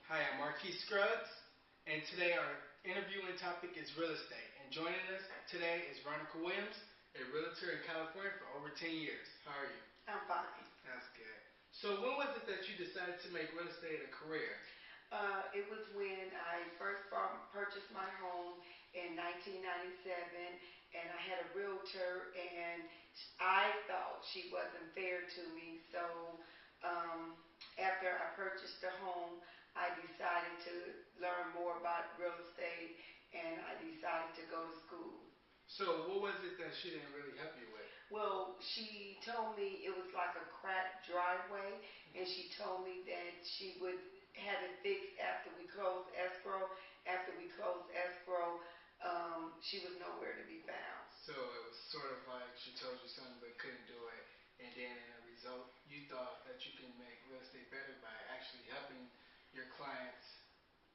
Hi, I'm Marquis Scruggs, and today our interviewing topic is real estate. And joining us today is Veronica Williams, a realtor in California for over 10 years. How are you? I'm fine. That's good. So when was it that you decided to make real estate a career? It was when I first purchased my home in 1997, and I had a realtor, and I thought she wasn't fair to me. So after I purchased the home, I decided to learn more about real estate, and I decided to go to school. So what was it that she didn't really help you with? Well, she told me it was like a cracked driveway, and she told me that she would have it fixed after we closed escrow. After we closed escrow, she was nowhere to be found. So it was sort of like she told you something but couldn't do it, and then in a result, you thought that you can make real estate better by actually helping your clients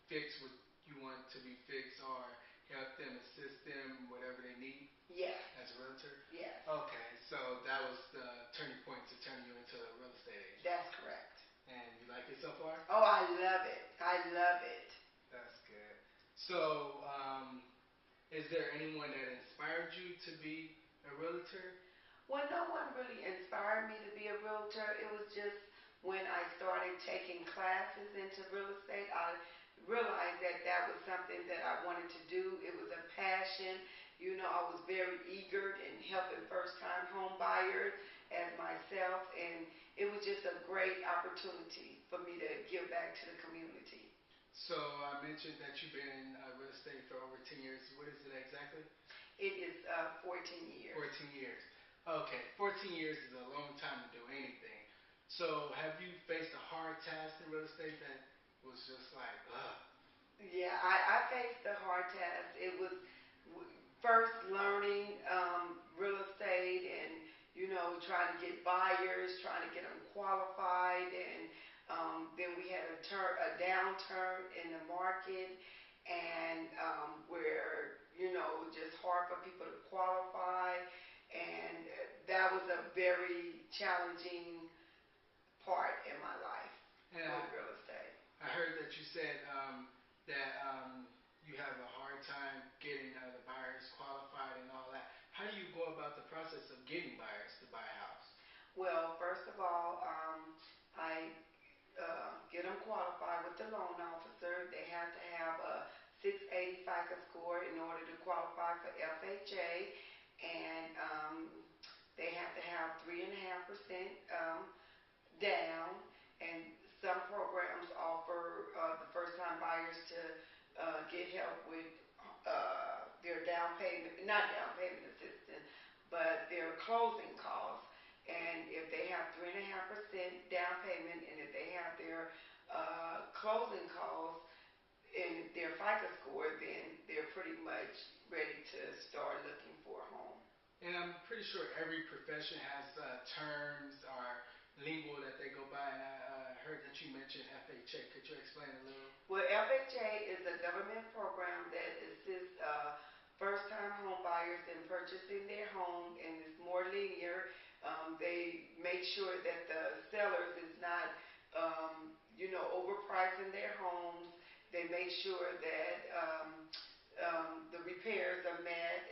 fix what you want to be fixed, or help them, assist them, whatever they need? Yes. As a realtor? Yes. Okay, so that was the turning point to turn you into a real estate agent. That's correct. And you like it so far? Oh, I love it. I love it. That's good. So, is there anyone that inspired you to be a realtor? Well, no one really inspired me to be a realtor. It was just when I started taking classes into real estate, I realized that that was something that I wanted to do. It was a passion. You know, I was very eager in helping first-time home buyers as myself, and it was just a great opportunity for me to give back to the community. So I mentioned that you've been in real estate for over 10 years. What is it exactly? It is 14 years. 14 years. Okay, 14 years is a long time to do anything. So have you faced a hard task in real estate that was just like, ugh? Yeah, I faced a hard task. It was first learning real estate and, you know, trying to get buyers, trying to get them qualified, and then we had a downturn in the market, and where, you know, it was just hard for people to qualify, and that was a very challenging part in my life with real estate. I heard that you said that you have a hard time getting the buyers qualified and all that. How do you go about the process of getting buyers to buy a house? Well, first of all, I get them qualified with the loan officer. They have to have a 680 FICO score in order to qualify for FHA, and they have to have 3.5% down, and some programs offer the first-time buyers to get help with their down payment, not down payment assistance, but their closing costs. And if they have 3.5% down payment, and if they have their closing costs and their FICO score, then they're pretty much ready to start looking for a home. And I'm pretty sure every profession has terms or lingo that they go by, and I heard that you mentioned FHA. Could you explain a little? Well, FHA is a government program that assists first-time home buyers in purchasing their home, and it's more linear. They make sure that the sellers is not, you know, overpricing their homes. They make sure that the repairs are met,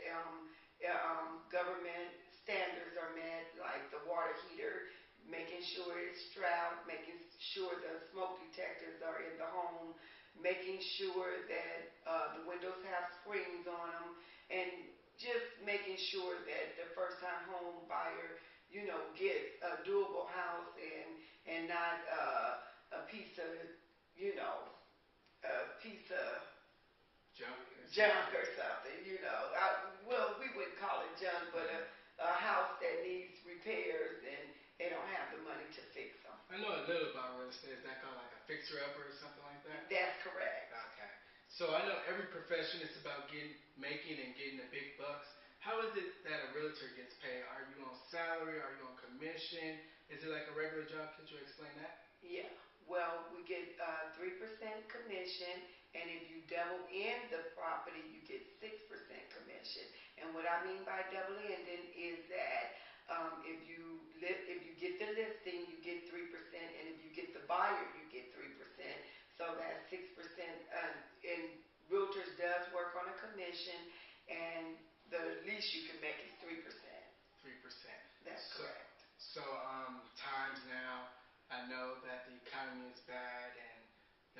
government standards are met, like the water heater, making sure it's strapped, making sure the smoke detectors are in the home, making sure that the windows have screens on them, and just making sure that the first-time home buyer, you know, gets a doable house and not a piece of, you know, a piece of junk or something, you know. Well, we wouldn't call it junk, but a house that needs repairs and they don't have the money to fix them. I know a little about real estate. Is that called like a fixer-upper or something like that? That's correct. Okay. So I know every profession is about making and getting the big bucks. How is it that a realtor gets paid? Are you on salary? Are you on commission? Is it like a regular job? Could you explain that? Yeah. Well, we get 3% commission, and if you double in the property, you get 6% commission. And what I mean by double ending is that if you get the listing, you get 3%, and if you get the buyer, you get 3%. So that's 6% least you can make is 3%. 3%. That's So, correct. so times now, I know that the economy is bad and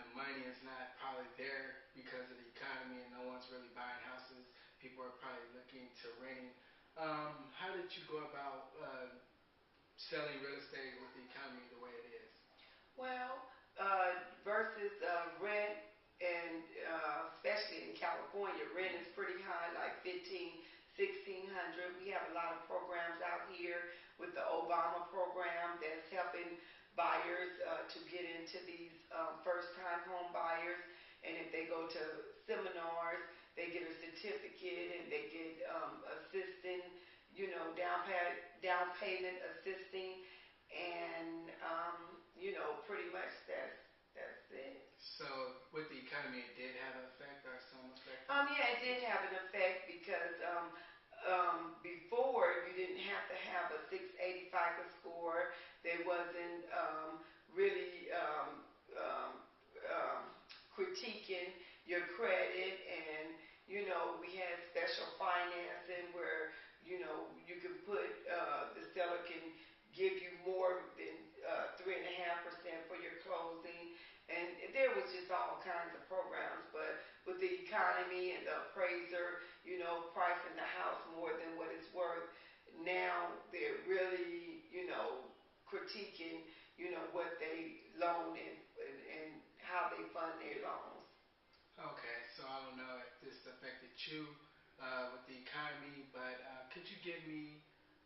the money is not probably there because of the economy and no one's really buying houses. People are probably looking to renting. How did you go about selling real estate with the economy the way it is? Well, versus rent, and especially in California, rent is pretty high, like 1,600. We have a lot of programs out here with the Obama program that's helping buyers to get into these first-time home buyers. And if they go to seminars, they get a certificate and they get assisting, down payment assisting, and pretty much that's it. So with the economy, it did have an effect or some effect? Yeah, it did have an effect because before you didn't have to have a 680 FICO score. There wasn't really critiquing your credit, and we had special financing where you could put the seller can give you more than 3.5% for your closing, and there was just all kinds of programs. But with the economy and the appraiser, pricing the house more than what it's worth, now they're really, critiquing, what they loan and how they fund their loans. Okay, so I don't know if this affected you with the economy, but could you give me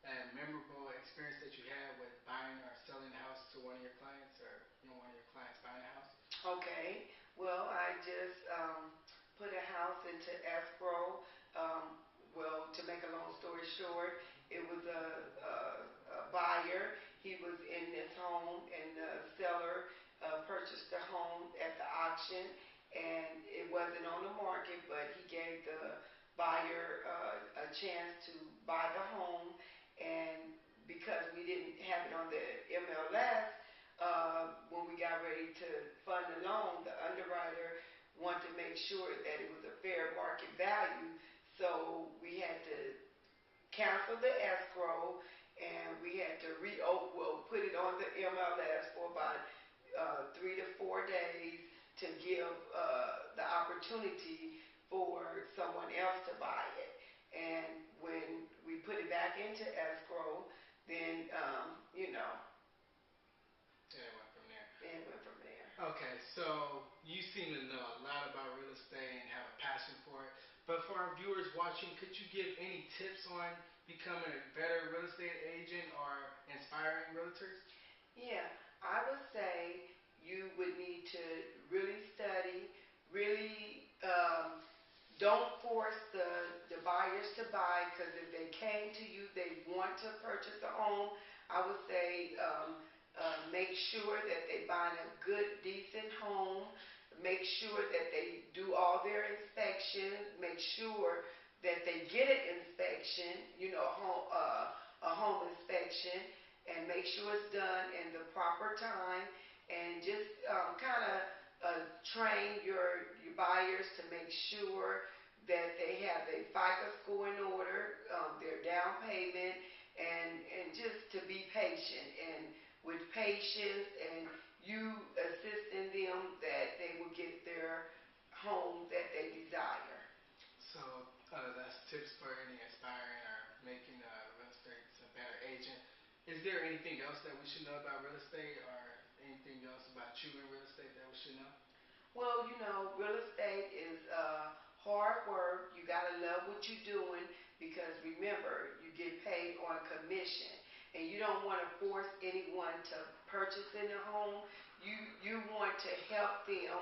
a memorable experience that you had with buying or selling a house to one of your clients, or one of your clients buying a house? Okay, well, I just put a house into escrow. To make a long story short, it was a buyer. He was in this home, and the seller purchased the home at the auction, and it wasn't on the market, but he gave the buyer a chance to buy the home. And because we didn't have it on the MLS, when we got ready to fund the loan, the underwriter wanted to make sure that it was a fair market value. So we had to cancel the escrow, and we had to put it on the MLS for about 3 to 4 days to give the opportunity for someone else to buy it. And when we put it back into escrow, then it went from there. Okay, so you seem to know a lot about real estate and have a passion for it. But for our viewers watching, could you give any tips on becoming a better real estate agent or inspiring realtors? Yeah, I would say you would need to really study, really don't force the buyers to buy, because if they came to you, they want to purchase a home. I would say make sure that they buy a good, decent home. Make sure that they do all their inspections. Make sure that they get an inspection, a home inspection, and make sure it's done in the proper time. And just kind of train your buyers to make sure that they have their FICO score in order, their down payment, and just to be patient. And with patience and you assisting them, that they will get their home that they desire. So that's tips for any aspiring or making real estate a better agent. Is there anything else that we should know about real estate, or anything else about you in real estate that we should know? Well, real estate is hard work. You got to love what you're doing, because remember, you get paid on commission. And you don't want to force anyone to purchase in a home. You want to help them,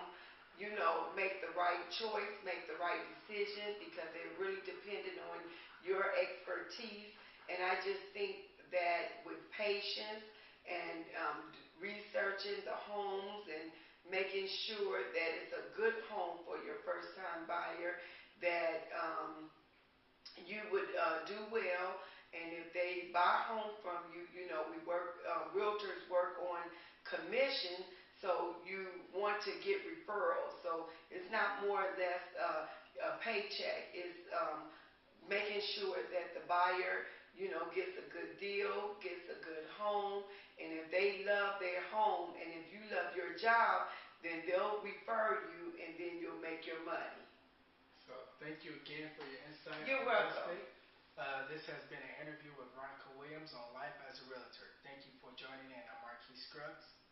make the right choice, make the right decision, because they're really dependent on your expertise. And I just think that with patience and researching the homes and making sure that it's a good home for your first-time buyer, that you would do well. And if they buy a home from you, we work, realtors work on commission, so you want to get referrals. So it's not more or less a paycheck. It's making sure that the buyer, gets a good deal, gets a good home, and if they love their home and if you love your job, then they'll refer you and then you'll make your money. So thank you again for your insight You're on real welcome. estate. This has been an interview with Veronica Williams on Life as a Realtor. Thank you for joining in. I'm Marquis Scruggs.